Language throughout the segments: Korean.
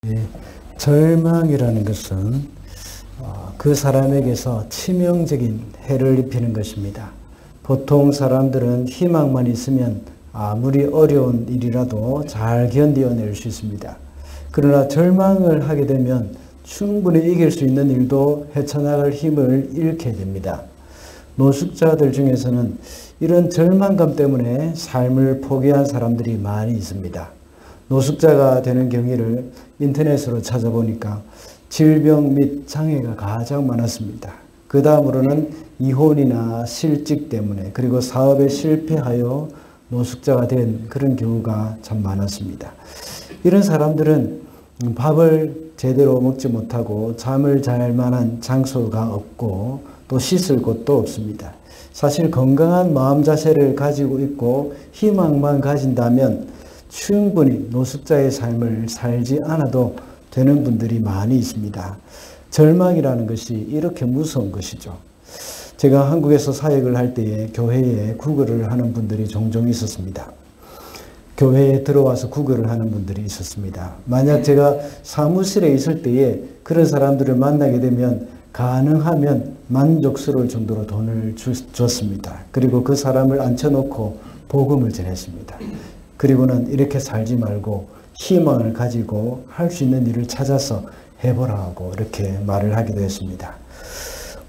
예, 절망이라는 것은 그 사람에게서 치명적인 해를 입히는 것입니다. 보통 사람들은 희망만 있으면 아무리 어려운 일이라도 잘 견뎌낼 수 있습니다. 그러나 절망을 하게 되면 충분히 이길 수 있는 일도 헤쳐나갈 힘을 잃게 됩니다. 노숙자들 중에서는 이런 절망감 때문에 삶을 포기한 사람들이 많이 있습니다. 노숙자가 되는 경위를 인터넷으로 찾아보니까 질병 및 장애가 가장 많았습니다. 그 다음으로는 이혼이나 실직 때문에 그리고 사업에 실패하여 노숙자가 된 그런 경우가 참 많았습니다. 이런 사람들은 밥을 제대로 먹지 못하고 잠을 잘 만한 장소가 없고 또 씻을 곳도 없습니다. 사실 건강한 마음 자세를 가지고 있고 희망만 가진다면 충분히 노숙자의 삶을 살지 않아도 되는 분들이 많이 있습니다. 절망이라는 것이 이렇게 무서운 것이죠. 제가 한국에서 사역을 할 때에 교회에 구걸을 하는 분들이 종종 있었습니다. 교회에 들어와서 구걸을 하는 분들이 있었습니다. 만약 제가 사무실에 있을 때에 그런 사람들을 만나게 되면 가능하면 만족스러울 정도로 돈을 줬습니다. 그리고 그 사람을 앉혀놓고 복음을 전했습니다. 그리고는 이렇게 살지 말고 희망을 가지고 할 수 있는 일을 찾아서 해보라고 이렇게 말을 하기도 했습니다.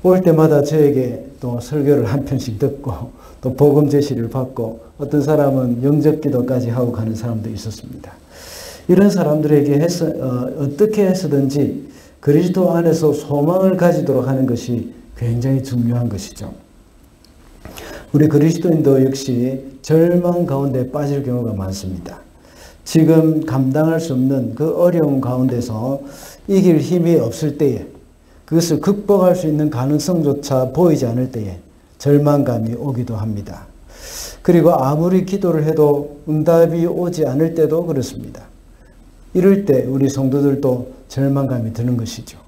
올 때마다 저에게 또 설교를 한 편씩 듣고 또 복음 제시를 받고 어떤 사람은 영접 기도까지 하고 가는 사람도 있었습니다. 이런 사람들에게 어떻게 해서든지 그리스도 안에서 소망을 가지도록 하는 것이 굉장히 중요한 것이죠. 우리 그리스도인도 역시 절망 가운데 빠질 경우가 많습니다. 지금 감당할 수 없는 그 어려운 가운데서 이길 힘이 없을 때에 그것을 극복할 수 있는 가능성조차 보이지 않을 때에 절망감이 오기도 합니다. 그리고 아무리 기도를 해도 응답이 오지 않을 때도 그렇습니다. 이럴 때 우리 성도들도 절망감이 드는 것이죠.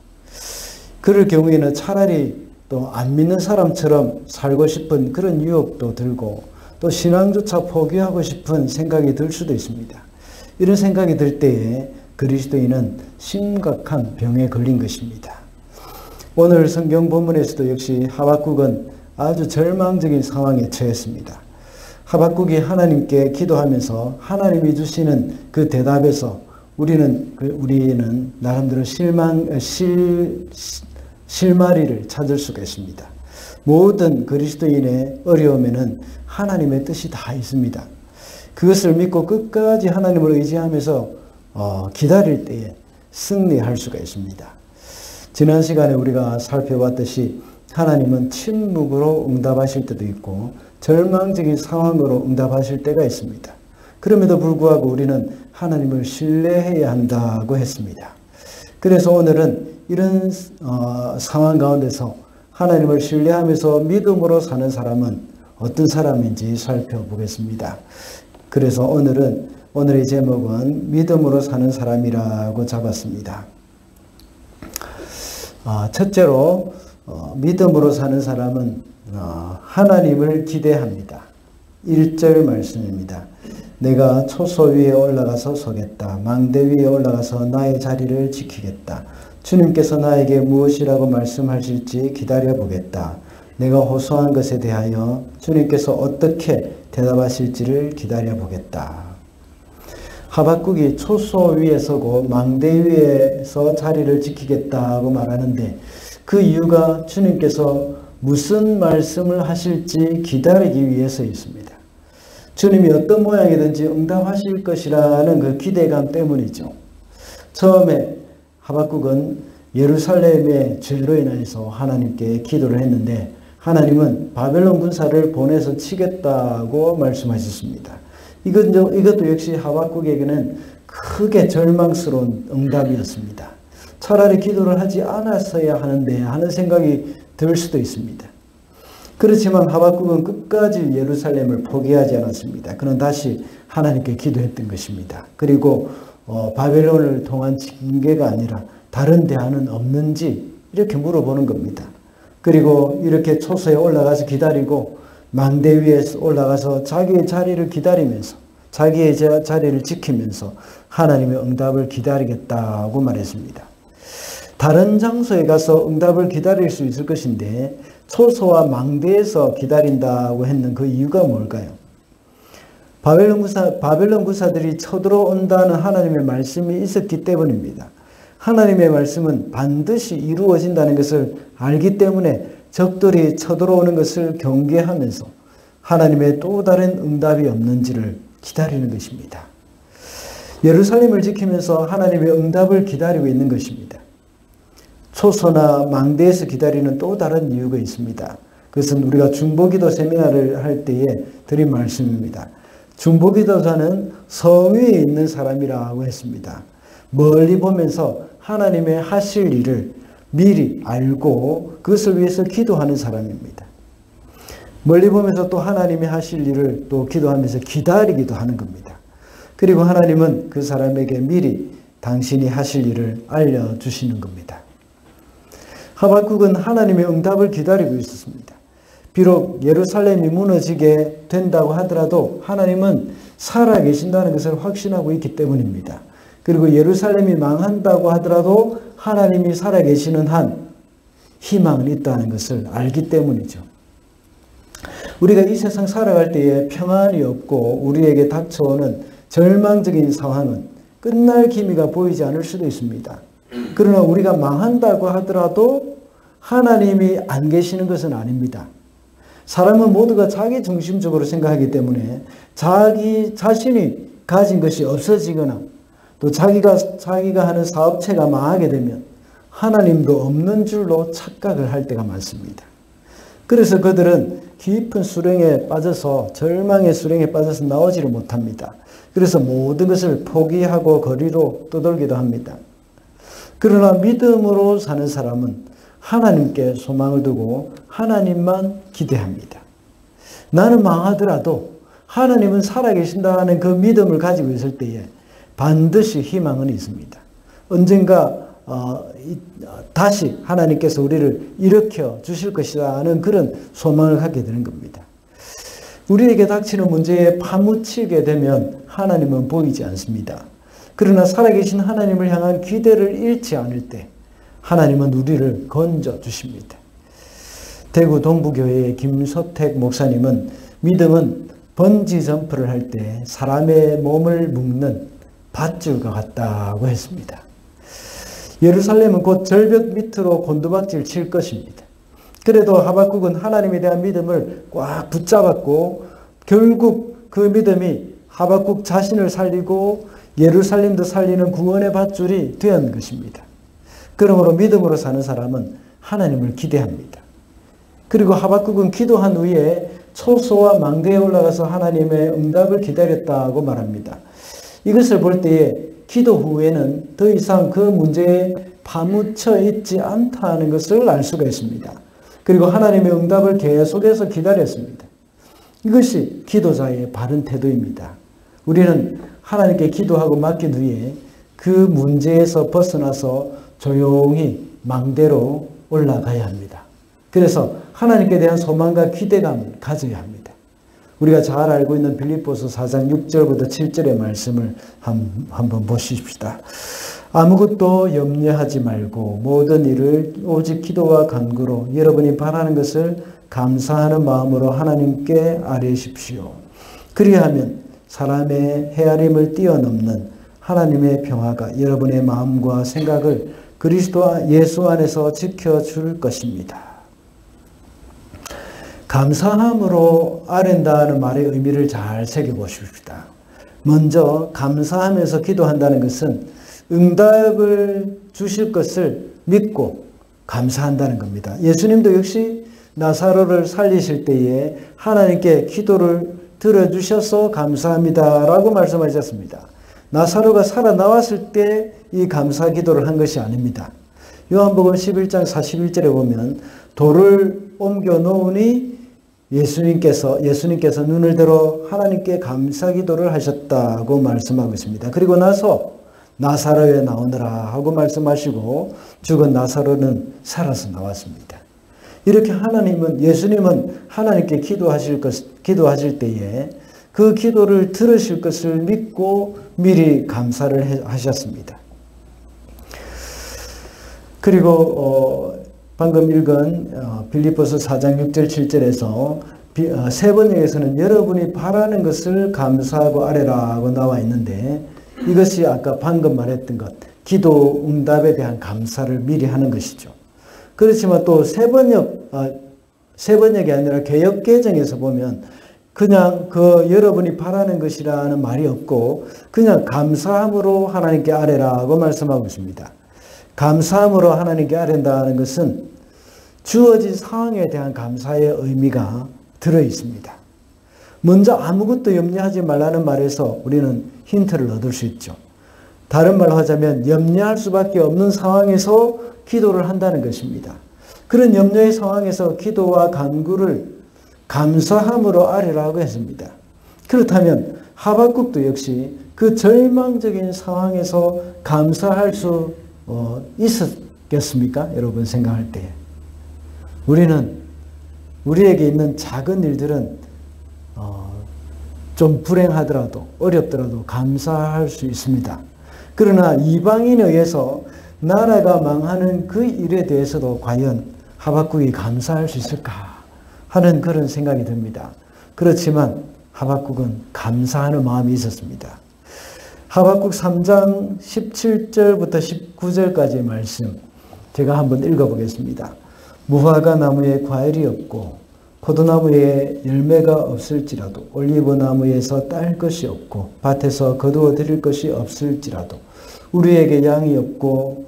그럴 경우에는 차라리 또 안 믿는 사람처럼 살고 싶은 그런 유혹도 들고 또 신앙조차 포기하고 싶은 생각이 들 수도 있습니다. 이런 생각이 들 때에 그리스도인은 심각한 병에 걸린 것입니다. 오늘 성경 본문에서도 역시 하박국은 아주 절망적인 상황에 처했습니다. 하박국이 하나님께 기도하면서 하나님이 주시는 그 대답에서 우리는 나름대로 실마리를 찾을 수가 있습니다. 모든 그리스도인의 어려움에는 하나님의 뜻이 다 있습니다. 그것을 믿고 끝까지 하나님을 의지하면서 기다릴 때에 승리할 수가 있습니다. 지난 시간에 우리가 살펴봤듯이 하나님은 침묵으로 응답하실 때도 있고 절망적인 상황으로 응답하실 때가 있습니다. 그럼에도 불구하고 우리는 하나님을 신뢰해야 한다고 했습니다. 그래서 오늘은 이런 상황 가운데서 하나님을 신뢰하면서 믿음으로 사는 사람은 어떤 사람인지 살펴보겠습니다. 그래서 오늘의 제목은 믿음으로 사는 사람이라고 잡았습니다. 첫째로 믿음으로 사는 사람은 하나님을 기대합니다. 1절 말씀입니다. 내가 초소 위에 올라가서 서겠다. 망대 위에 올라가서 나의 자리를 지키겠다. 주님께서 나에게 무엇이라고 말씀하실지 기다려보겠다. 내가 호소한 것에 대하여 주님께서 어떻게 대답하실지를 기다려보겠다. 하박국이 초소 위에 서고 망대 위에서 자리를 지키겠다고 말하는데 그 이유가 주님께서 무슨 말씀을 하실지 기다리기 위해서 있습니다. 주님이 어떤 모양이든지 응답하실 것이라는 그 기대감 때문이죠. 처음에 하박국은 예루살렘의 죄로 인해서 하나님께 기도를 했는데 하나님은 바벨론 군사를 보내서 치겠다고 말씀하셨습니다. 이것도 역시 하박국에게는 크게 절망스러운 응답이었습니다. 차라리 기도를 하지 않았어야 하는데 하는 생각이 들 수도 있습니다. 그렇지만 하박국은 끝까지 예루살렘을 포기하지 않았습니다. 그는 다시 하나님께 기도했던 것입니다. 그리고 바벨론을 통한 징계가 아니라 다른 대안은 없는지 이렇게 물어보는 겁니다. 그리고 이렇게 초소에 올라가서 기다리고 망대 위에 올라가서 자기의 자리를 기다리면서 자기의 자리를 지키면서 하나님의 응답을 기다리겠다고 말했습니다. 다른 장소에 가서 응답을 기다릴 수 있을 것인데 초소와 망대에서 기다린다고 했는 그 이유가 뭘까요? 바벨론 구사들이 쳐들어온다는 하나님의 말씀이 있었기 때문입니다. 하나님의 말씀은 반드시 이루어진다는 것을 알기 때문에 적들이 쳐들어오는 것을 경계하면서 하나님의 또 다른 응답이 없는지를 기다리는 것입니다. 예루살렘을 지키면서 하나님의 응답을 기다리고 있는 것입니다. 초소나 망대에서 기다리는 또 다른 이유가 있습니다. 그것은 우리가 중보기도 세미나를 할 때에 드린 말씀입니다. 중보기도자는 성 위에 있는 사람이라고 했습니다. 멀리 보면서 하나님의 하실 일을 미리 알고 그것을 위해서 기도하는 사람입니다. 멀리 보면서 또 하나님이 하실 일을 또 기도하면서 기다리기도 하는 겁니다. 그리고 하나님은 그 사람에게 미리 당신이 하실 일을 알려주시는 겁니다. 하박국은 하나님의 응답을 기다리고 있었습니다. 비록 예루살렘이 무너지게 된다고 하더라도 하나님은 살아계신다는 것을 확신하고 있기 때문입니다. 그리고 예루살렘이 망한다고 하더라도 하나님이 살아계시는 한 희망은 있다는 것을 알기 때문이죠. 우리가 이 세상 살아갈 때에 평안이 없고 우리에게 닥쳐오는 절망적인 상황은 끝날 기미가 보이지 않을 수도 있습니다. 그러나 우리가 망한다고 하더라도 하나님이 안 계시는 것은 아닙니다. 사람은 모두가 자기 중심적으로 생각하기 때문에 자기 자신이 가진 것이 없어지거나 또 자기가 하는 사업체가 망하게 되면 하나님도 없는 줄로 착각을 할 때가 많습니다. 그래서 그들은 깊은 수렁에 빠져서 절망의 수렁에 빠져서 나오지를 못합니다. 그래서 모든 것을 포기하고 거리로 떠돌기도 합니다. 그러나 믿음으로 사는 사람은 하나님께 소망을 두고 하나님만 기대합니다. 나는 망하더라도 하나님은 살아계신다는 그 믿음을 가지고 있을 때에 반드시 희망은 있습니다. 언젠가 다시 하나님께서 우리를 일으켜 주실 것이라는 그런 소망을 갖게 되는 겁니다. 우리에게 닥치는 문제에 파묻히게 되면 하나님은 보이지 않습니다. 그러나 살아계신 하나님을 향한 기대를 잃지 않을 때 하나님은 우리를 건져 주십니다. 대구 동부교회의 김서택 목사님은 믿음은 번지 점프를 할 때 사람의 몸을 묶는 밧줄과 같다고 했습니다. 예루살렘은 곧 절벽 밑으로 곤두박질 칠 것입니다. 그래도 하박국은 하나님에 대한 믿음을 꽉 붙잡았고 결국 그 믿음이 하박국 자신을 살리고 예루살렘도 살리는 구원의 밧줄이 되었는 것입니다. 그러므로 믿음으로 사는 사람은 하나님을 기대합니다. 그리고 하박국은 기도한 후에 초소와 망대에 올라가서 하나님의 응답을 기다렸다고 말합니다. 이것을 볼 때에 기도 후에는 더 이상 그 문제에 파묻혀 있지 않다는 것을 알 수가 있습니다. 그리고 하나님의 응답을 계속해서 기다렸습니다. 이것이 기도자의 바른 태도입니다. 우리는 하나님께 기도하고 맡긴 후에 그 문제에서 벗어나서 조용히 망대로 올라가야 합니다. 그래서 하나님께 대한 소망과 기대감을 가져야 합니다. 우리가 잘 알고 있는 빌립보서 4장 6절부터 7절의 말씀을 한번 보십시다. 아무것도 염려하지 말고 모든 일을 오직 기도와 간구로 여러분이 바라는 것을 감사하는 마음으로 하나님께 아뢰십시오. 그리하면 사람의 헤아림을 뛰어넘는 하나님의 평화가 여러분의 마음과 생각을 그리스도 예수 안에서 지켜줄 것입니다. 감사함으로 아랜다는 말의 의미를 잘 새겨보십시다. 먼저 감사하면서 기도한다는 것은 응답을 주실 것을 믿고 감사한다는 겁니다. 예수님도 역시 나사로를 살리실 때에 하나님께 기도를 들어주셔서 감사합니다 라고 말씀하셨습니다. 나사로가 살아나왔을 때 이 감사 기도를 한 것이 아닙니다. 요한복음 11장 41절에 보면 돌을 옮겨 놓으니 예수님께서 눈을 들어 하나님께 감사 기도를 하셨다고 말씀하고 있습니다. 그리고 나서 나사로에 나오너라 하고 말씀하시고 죽은 나사로는 살아서 나왔습니다. 이렇게 예수님은 하나님께 기도하실 때에 그 기도를 들으실 것을 믿고 미리 감사를 하셨습니다. 그리고 방금 읽은 빌립보서 4장 6절 7절에서 세 번역에서는 여러분이 바라는 것을 감사하고 아뢰라고 나와 있는데, 이것이 아까 방금 말했던 것, 기도 응답에 대한 감사를 미리 하는 것이죠. 그렇지만 또 세 번역이 아니라 개역 개정에서 보면 그냥 여러분이 바라는 것이라는 말이 없고 그냥 감사함으로 하나님께 아뢰라고 말씀하고 있습니다. 감사함으로 하나님께 아뢰는다는 것은 주어진 상황에 대한 감사의 의미가 들어 있습니다. 먼저 아무것도 염려하지 말라는 말에서 우리는 힌트를 얻을 수 있죠. 다른 말로 하자면 염려할 수밖에 없는 상황에서 기도를 한다는 것입니다. 그런 염려의 상황에서 기도와 간구를 감사함으로 아뢰라고 했습니다. 그렇다면 하박국도 역시 그 절망적인 상황에서 감사할 수 있었겠습니까? 여러분 생각할 때. 우리에게 있는 작은 일들은 좀 불행하더라도 어렵더라도 감사할 수 있습니다. 그러나 이방인에 의해서 나라가 망하는 그 일에 대해서도 과연 하박국이 감사할 수 있을까 하는 그런 생각이 듭니다. 그렇지만 하박국은 감사하는 마음이 있었습니다. 하박국 3장 17절부터 19절까지의 말씀 제가 한번 읽어보겠습니다. 무화과 나무에 과일이 없고 포도나무에 열매가 없을지라도 올리브 나무에서 딸 것이 없고 밭에서 거두어 드릴 것이 없을지라도 우리의 양이 없고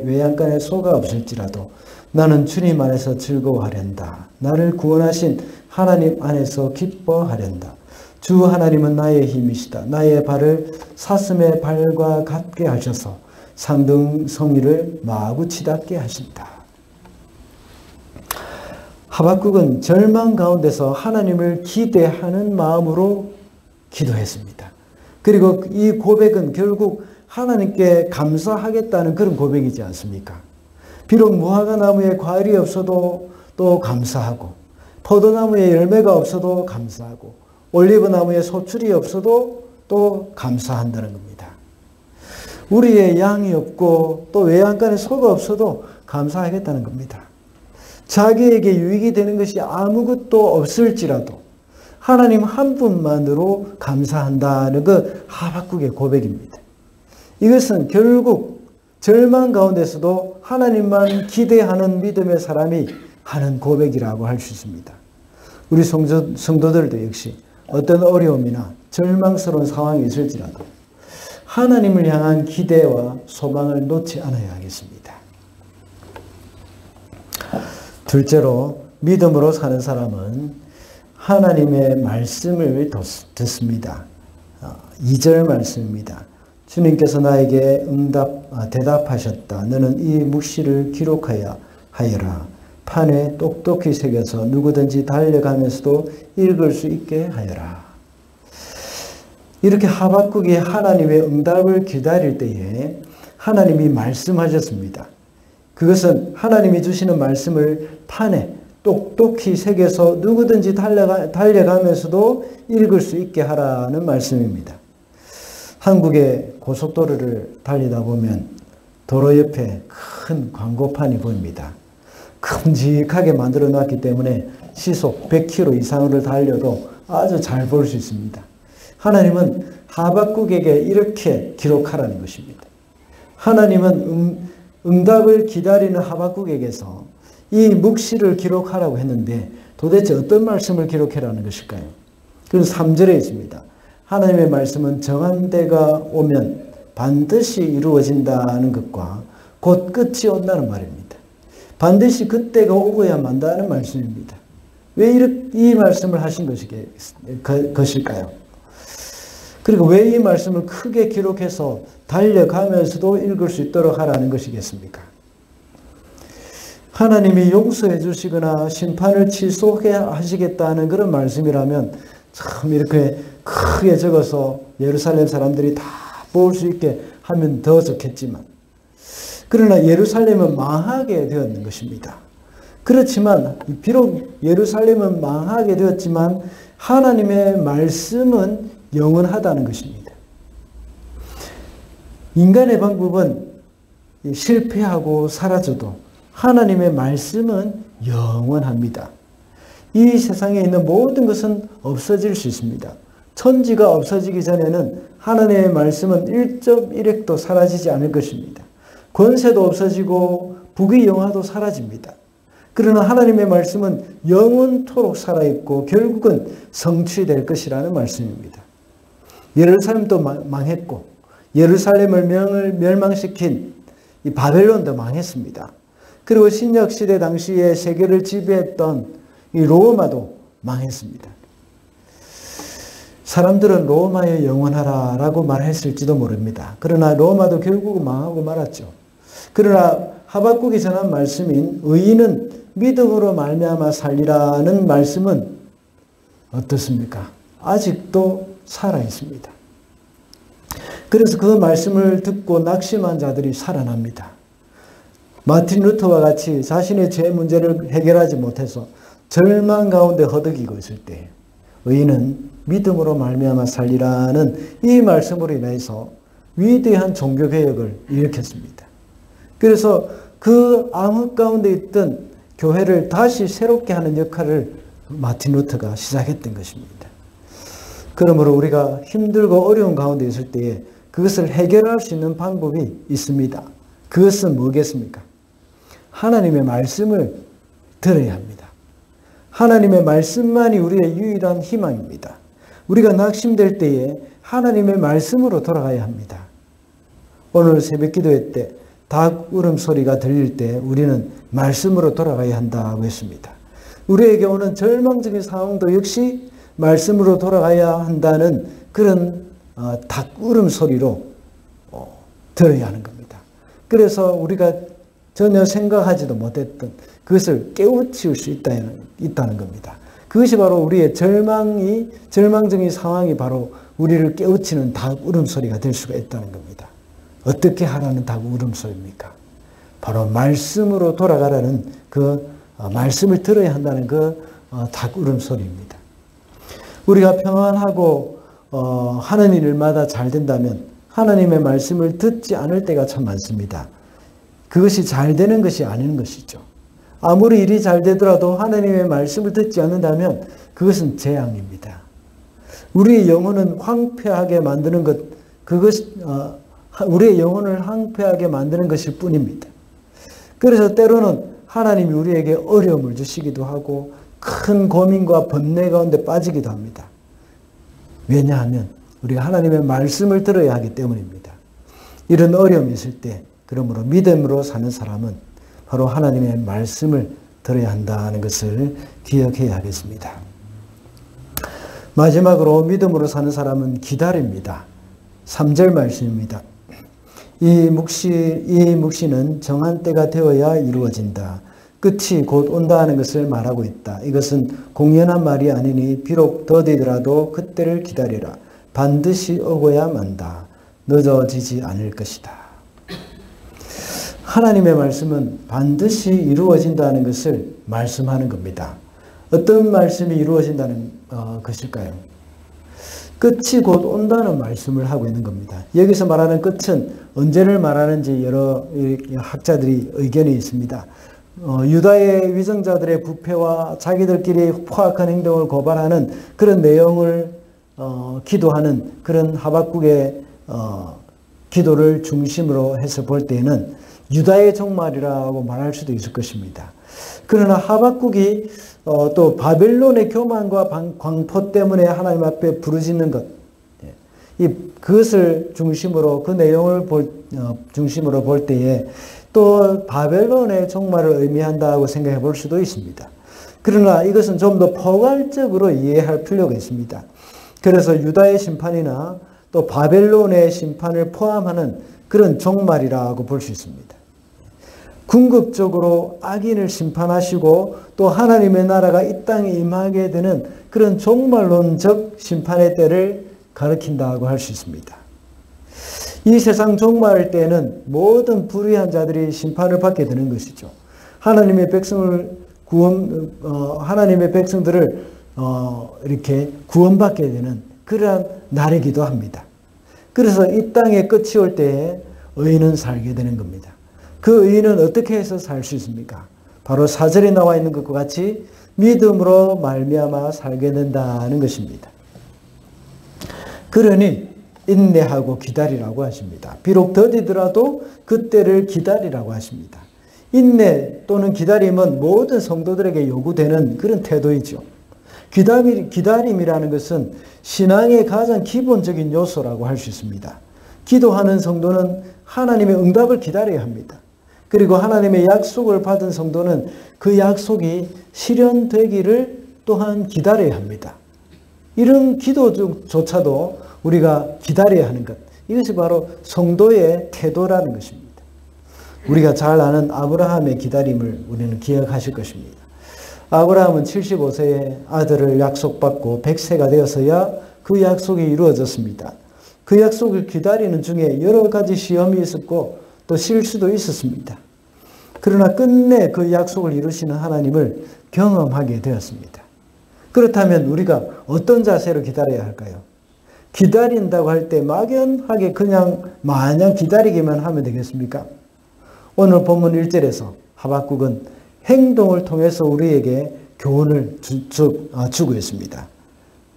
외양간에 소가 없을지라도 나는 주님 안에서 즐거워하련다. 나를 구원하신 하나님 안에서 기뻐하련다. 주 하나님은 나의 힘이시다. 나의 발을 사슴의 발과 같게 하셔서 상등성이를 마구치닫게 하신다. 하박국은 절망 가운데서 하나님을 기대하는 마음으로 기도했습니다. 그리고 이 고백은 결국 하나님께 감사하겠다는 그런 고백이지 않습니까? 비록 무화과 나무에 과일이 없어도 또 감사하고 포도나무에 열매가 없어도 감사하고 올리브 나무에 소출이 없어도 또 감사한다는 겁니다. 우리의 양이 없고 또 외양간에 소가 없어도 감사하겠다는 겁니다. 자기에게 유익이 되는 것이 아무것도 없을지라도 하나님 한 분만으로 감사한다는 그 하박국의 고백입니다. 이것은 결국 절망 가운데서도 하나님만 기대하는 믿음의 사람이 하는 고백이라고 할 수 있습니다. 우리 성도들도 역시 어떤 어려움이나 절망스러운 상황이 있을지라도 하나님을 향한 기대와 소망을 놓지 않아야 하겠습니다. 둘째로 믿음으로 사는 사람은 하나님의 말씀을 듣습니다. 2절 말씀입니다. 주님께서 나에게 대답하셨다. 너는 이 묵시를 기록하여라. 판에 똑똑히 새겨서 누구든지 달려가면서도 읽을 수 있게 하여라. 이렇게 하박국이 하나님의 응답을 기다릴 때에 하나님이 말씀하셨습니다. 그것은 하나님이 주시는 말씀을 판에 똑똑히 새겨서 누구든지 달려가면서도 읽을 수 있게 하라는 말씀입니다. 한국의 고속도로를 달리다 보면 도로 옆에 큰 광고판이 보입니다. 큼직하게 만들어 놨기 때문에 시속 100km 이상을 달려도 아주 잘 볼 수 있습니다. 하나님은 하박국에게 이렇게 기록하라는 것입니다. 하나님은 응답을 기다리는 하박국에게서 이 묵시를 기록하라고 했는데 도대체 어떤 말씀을 기록하라는 것일까요? 그건 3절에 있습니다. 하나님의 말씀은 정한 때가 오면 반드시 이루어진다는 것과 곧 끝이 온다는 말입니다. 반드시 그때가 오고야 만다는 말씀입니다. 왜 이 말씀을 하신 것일까요? 그리고 왜 이 말씀을 크게 기록해서 달려가면서도 읽을 수 있도록 하라는 것이겠습니까? 하나님이 용서해 주시거나 심판을 취소하시겠다는 그런 말씀이라면 참 이렇게 크게 적어서 예루살렘 사람들이 다 볼 수 있게 하면 더 좋겠지만, 그러나 예루살렘은 망하게 되었는 것입니다. 그렇지만 비록 예루살렘은 망하게 되었지만 하나님의 말씀은 영원하다는 것입니다. 인간의 방법은 실패하고 사라져도 하나님의 말씀은 영원합니다. 이 세상에 있는 모든 것은 없어질 수 있습니다. 천지가 없어지기 전에는 하나님의 말씀은 1.1핵도 사라지지 않을 것입니다. 권세도 없어지고 부귀영화도 사라집니다. 그러나 하나님의 말씀은 영원토록 살아있고 결국은 성취될 것이라는 말씀입니다. 예루살렘도 망했고 예루살렘을 멸망시킨 이 바벨론도 망했습니다. 그리고 신약시대 당시에 세계를 지배했던 이 로마도 망했습니다. 사람들은 로마에 영원하라 라고 말했을지도 모릅니다. 그러나 로마도 결국은 망하고 말았죠. 그러나 하박국이 전한 말씀인 의인은 믿음으로 말미암아 살리라는 말씀은 어떻습니까? 아직도 살아있습니다. 그래서 그 말씀을 듣고 낙심한 자들이 살아납니다. 마틴 루터와 같이 자신의 죄 문제를 해결하지 못해서 절망 가운데 허덕이고 있을 때 의인은 믿음으로 말미암아 살리라는 이 말씀으로 인해서 위대한 종교개혁을 일으켰습니다. 그래서 그 암흑 가운데 있던 교회를 다시 새롭게 하는 역할을 마틴 루터가 시작했던 것입니다. 그러므로 우리가 힘들고 어려운 가운데 있을 때에 그것을 해결할 수 있는 방법이 있습니다. 그것은 뭐겠습니까? 하나님의 말씀을 들어야 합니다. 하나님의 말씀만이 우리의 유일한 희망입니다. 우리가 낙심될 때에 하나님의 말씀으로 돌아가야 합니다. 오늘 새벽 기도회 때 닭 울음소리가 들릴 때 우리는 말씀으로 돌아가야 한다고 했습니다. 우리에게 오는 절망적인 상황도 역시 말씀으로 돌아가야 한다는 그런 닭 울음소리로 들어야 하는 겁니다. 그래서 우리가 전혀 생각하지도 못했던 그것을 깨우칠 수 있다는 겁니다. 그것이 바로 우리의 절망적인 상황이 바로 우리를 깨우치는 닭 울음소리가 될 수가 있다는 겁니다. 어떻게 하라는 닭 울음소리입니까? 바로 말씀으로 돌아가라는 그 말씀을 들어야 한다는 그 닭 울음소리입니다. 우리가 평안하고 하는 일마다 잘 된다면 하나님의 말씀을 듣지 않을 때가 참 많습니다. 그것이 잘 되는 것이 아닌 것이죠. 아무리 일이 잘 되더라도 하나님의 말씀을 듣지 않는다면 그것은 재앙입니다. 우리의 영혼은 황폐하게 만드는 것, 우리의 영혼을 황폐하게 만드는 것일 뿐입니다. 그래서 때로는 하나님이 우리에게 어려움을 주시기도 하고 큰 고민과 번뇌 가운데 빠지기도 합니다. 왜냐하면 우리가 하나님의 말씀을 들어야 하기 때문입니다. 이런 어려움이 있을 때 그러므로 믿음으로 사는 사람은 바로 하나님의 말씀을 들어야 한다는 것을 기억해야 하겠습니다. 마지막으로 믿음으로 사는 사람은 기다립니다. 3절 말씀입니다. 이 묵시는 정한 때가 되어야 이루어진다. 끝이 곧 온다 하는 것을 말하고 있다. 이것은 공연한 말이 아니니 비록 더디더라도 그때를 기다리라. 반드시 오고야 만다. 늦어지지 않을 것이다. 하나님의 말씀은 반드시 이루어진다는 것을 말씀하는 겁니다. 어떤 말씀이 이루어진다는 것일까요? 끝이 곧 온다는 말씀을 하고 있는 겁니다. 여기서 말하는 끝은 언제를 말하는지 여러 학자들이 의견이 있습니다. 유다의 위정자들의 부패와 자기들끼리 포악한 행동을 고발하는 그런 내용을 기도하는 그런 하박국의 기도를 중심으로 해서 볼 때에는 유다의 종말이라고 말할 수도 있을 것입니다. 그러나 하박국이 또 바벨론의 교만과 광포 때문에 하나님 앞에 부르짖는 것, 그것을 중심으로 그 내용을 중심으로 볼 때에 또 바벨론의 종말을 의미한다고 생각해 볼 수도 있습니다. 그러나 이것은 좀 더 포괄적으로 이해할 필요가 있습니다. 그래서 유다의 심판이나 또 바벨론의 심판을 포함하는 그런 종말이라고 볼 수 있습니다. 궁극적으로 악인을 심판하시고 또 하나님의 나라가 이 땅에 임하게 되는 그런 종말론적 심판의 때를 가리킨다고 할 수 있습니다. 이 세상 종말 때는 모든 불의한 자들이 심판을 받게 되는 것이죠. 하나님의 백성들을 이렇게 구원받게 되는 그러한 날이기도 합니다. 그래서 이 땅에 끝이 올 때에 의인은 살게 되는 겁니다. 그 의인은 어떻게 해서 살 수 있습니까? 바로 4절에 나와 있는 것과 같이 믿음으로 말미암아 살게 된다는 것입니다. 그러니 인내하고 기다리라고 하십니다. 비록 더디더라도 그때를 기다리라고 하십니다. 인내 또는 기다림은 모든 성도들에게 요구되는 그런 태도이죠. 기다림이라는 것은 신앙의 가장 기본적인 요소라고 할 수 있습니다. 기도하는 성도는 하나님의 응답을 기다려야 합니다. 그리고 하나님의 약속을 받은 성도는 그 약속이 실현되기를 또한 기다려야 합니다. 이런 기도조차도 우리가 기다려야 하는 것, 이것이 바로 성도의 태도라는 것입니다. 우리가 잘 아는 아브라함의 기다림을 우리는 기억하실 것입니다. 아브라함은 75세에 아들을 약속받고 100세가 되어서야 그 약속이 이루어졌습니다. 그 약속을 기다리는 중에 여러 가지 시험이 있었고 또 실수도 있었습니다. 그러나 끝내 그 약속을 이루시는 하나님을 경험하게 되었습니다. 그렇다면 우리가 어떤 자세로 기다려야 할까요? 기다린다고 할 때 막연하게 그냥 마냥 기다리기만 하면 되겠습니까? 오늘 본문 1절에서 하박국은 행동을 통해서 우리에게 교훈을 주고 있습니다.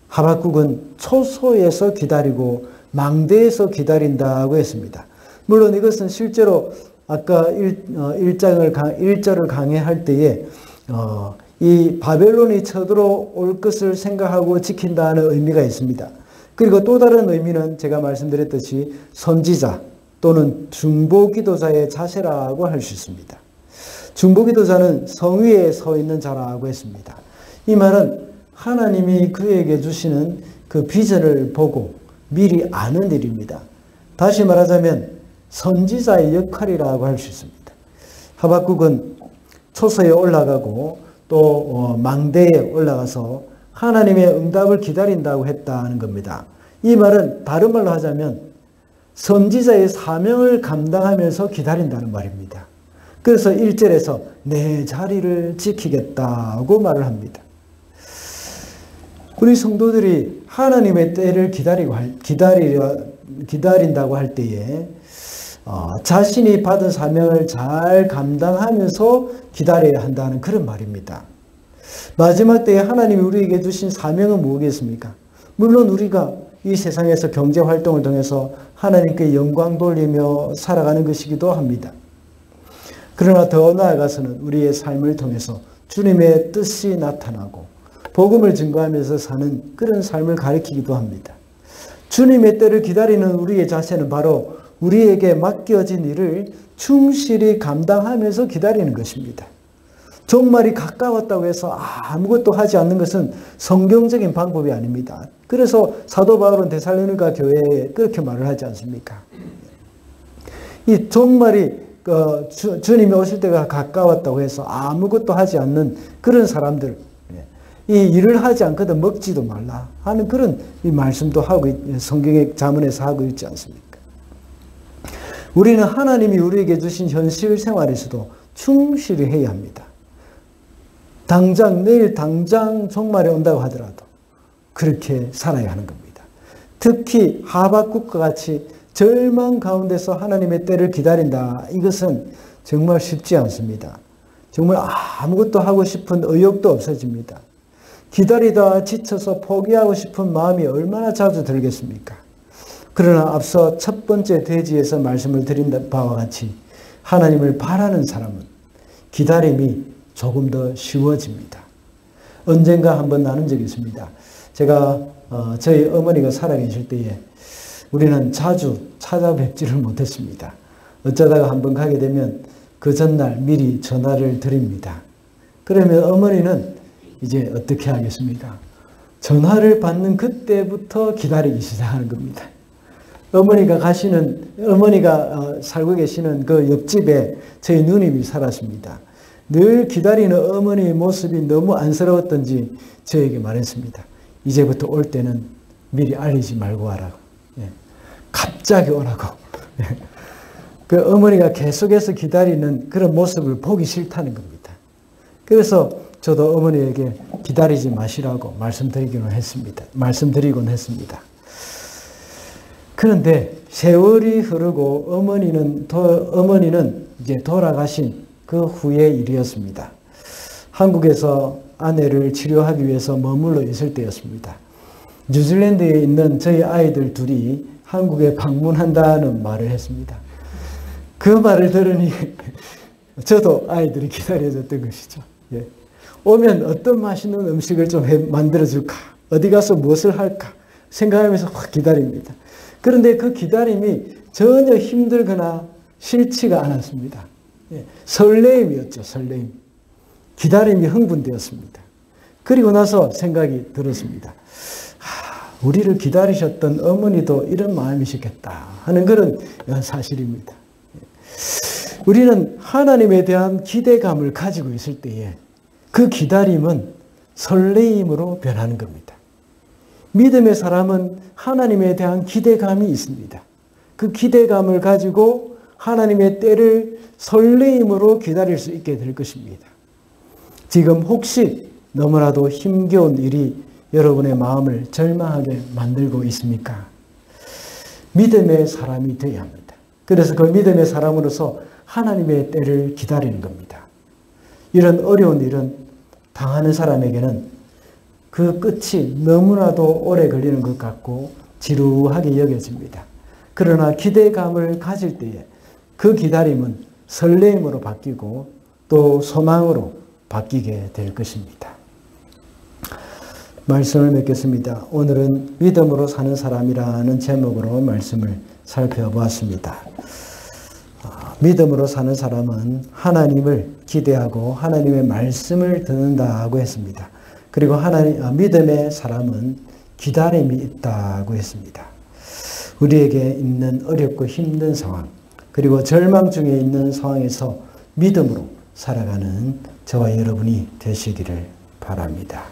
하박국은 초소에서 기다리고 망대에서 기다린다고 했습니다. 물론 이것은 실제로 아까 1절을 강해할 때에 이 바벨론이 쳐들어올 것을 생각하고 지킨다는 의미가 있습니다. 그리고 또 다른 의미는 제가 말씀드렸듯이 선지자 또는 중보기도자의 자세라고 할 수 있습니다. 중보기도자는 성 위에 서 있는 자라고 했습니다. 이 말은 하나님이 그에게 주시는 그 비전을 보고 미리 아는 일입니다. 다시 말하자면 선지자의 역할이라고 할 수 있습니다. 하박국은 초소에 올라가고 또 망대에 올라가서 하나님의 응답을 기다린다고 했다는 겁니다. 이 말은 다른 말로 하자면 선지자의 사명을 감당하면서 기다린다는 말입니다. 그래서 1절에서 내 자리를 지키겠다고 말을 합니다. 우리 성도들이 하나님의 때를 기다린다고 할 때에 자신이 받은 사명을 잘 감당하면서 기다려야 한다는 그런 말입니다. 마지막 때에 하나님이 우리에게 주신 사명은 무엇이겠습니까? 물론 우리가 이 세상에서 경제활동을 통해서 하나님께 영광 돌리며 살아가는 것이기도 합니다. 그러나 더 나아가서는 우리의 삶을 통해서 주님의 뜻이 나타나고 복음을 증거하면서 사는 그런 삶을 가리키기도 합니다. 주님의 때를 기다리는 우리의 자세는 바로 우리에게 맡겨진 일을 충실히 감당하면서 기다리는 것입니다. 종말이 가까웠다고 해서 아무것도 하지 않는 것은 성경적인 방법이 아닙니다. 그래서 사도 바울은 데살로니가 교회에 그렇게 말을 하지 않습니까? 이 종말이 주님이 오실 때가 가까웠다고 해서 아무것도 하지 않는 그런 사람들, 이 일을 하지 않거든 먹지도 말라 하는 그런 이 말씀도 하고 성경의 자문에서 하고 있지 않습니까? 우리는 하나님이 우리에게 주신 현실 생활에서도 충실히 해야 합니다. 내일 당장 종말이 온다고 하더라도 그렇게 살아야 하는 겁니다. 특히 하박국과 같이 절망 가운데서 하나님의 때를 기다린다. 이것은 정말 쉽지 않습니다. 정말 아무것도 하고 싶은 의욕도 없어집니다. 기다리다 지쳐서 포기하고 싶은 마음이 얼마나 자주 들겠습니까? 그러나 앞서 첫 번째 대지에서 말씀을 드린 바와 같이 하나님을 바라는 사람은 기다림이 조금 더 쉬워집니다. 언젠가 한번 나눈 적이 있습니다. 제가 저희 어머니가 살아계실 때에 우리는 자주 찾아뵙지를 못했습니다. 어쩌다가 한번 가게 되면 그 전날 미리 전화를 드립니다. 그러면 어머니는 이제 어떻게 하겠습니까? 전화를 받는 그때부터 기다리기 시작하는 겁니다. 어머니가 살고 계시는 그 옆집에 저희 누님이 살았습니다. 늘 기다리는 어머니의 모습이 너무 안쓰러웠던지 저에게 말했습니다. 이제부터 올 때는 미리 알리지 말고 와라고. 갑자기 오라고. 그 어머니가 계속해서 기다리는 그런 모습을 보기 싫다는 겁니다. 그래서 저도 어머니에게 기다리지 마시라고 말씀드리곤 했습니다. 그런데 세월이 흐르고 어머니는 이제 돌아가신 그 후의 일이었습니다. 한국에서 아내를 치료하기 위해서 머물러 있을 때였습니다. 뉴질랜드에 있는 저희 아이들 둘이 한국에 방문한다는 말을 했습니다. 그 말을 들으니 저도 아이들이 기다려졌던 것이죠. 예. 오면 어떤 맛있는 음식을 좀 만들어줄까? 어디 가서 무엇을 할까? 생각하면서 확 기다립니다. 그런데 그 기다림이 전혀 힘들거나 싫지가 않았습니다. 예. 설레임이었죠. 설레임. 기다림이 흥분되었습니다. 그리고 나서 생각이 들었습니다. 우리를 기다리셨던 어머니도 이런 마음이셨겠다 하는 그런 사실입니다. 우리는 하나님에 대한 기대감을 가지고 있을 때에 그 기다림은 설레임으로 변하는 겁니다. 믿음의 사람은 하나님에 대한 기대감이 있습니다. 그 기대감을 가지고 하나님의 때를 설레임으로 기다릴 수 있게 될 것입니다. 지금 혹시 너무나도 힘겨운 일이 여러분의 마음을 절망하게 만들고 있습니까? 믿음의 사람이 되어야 합니다. 그래서 그 믿음의 사람으로서 하나님의 때를 기다리는 겁니다. 이런 어려운 일은 당하는 사람에게는 그 끝이 너무나도 오래 걸리는 것 같고 지루하게 여겨집니다. 그러나 기대감을 가질 때에 그 기다림은 설레임으로 바뀌고 또 소망으로 바뀌게 될 것입니다. 말씀을 맺겠습니다. 오늘은 믿음으로 사는 사람이라는 제목으로 말씀을 살펴보았습니다. 믿음으로 사는 사람은 하나님을 기대하고 하나님의 말씀을 듣는다고 했습니다. 그리고 믿음의 사람은 기다림이 있다고 했습니다. 우리에게 있는 어렵고 힘든 상황, 그리고 절망 중에 있는 상황에서 믿음으로 살아가는 저와 여러분이 되시기를 바랍니다.